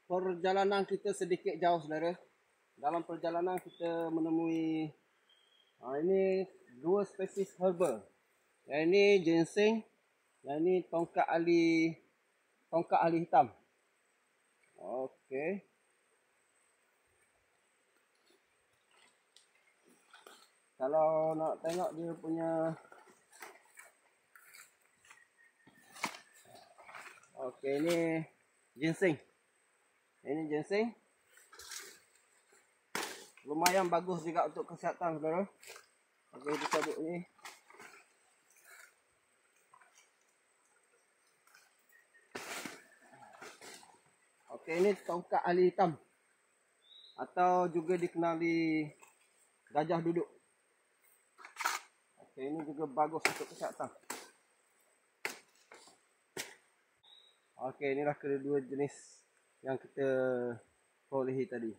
perjalanan kita sedikit jauh, saudara. Dalam perjalanan kita menemui ini dua spesies herba. Yang ini ginseng, yang ini tongkat ali hitam. Okey. Kalau nak tengok dia punya, okey, ini ginseng. Ini ginseng. Lumayan bagus juga untuk kesihatan, saudara. Okey, kita cabut ni. Okey, ini tongkat ali hitam atau juga dikenali gajah duduk. Okey, ini juga bagus untuk kesihatan. Okey, inilah kedua jenis yang kita perolehi tadi.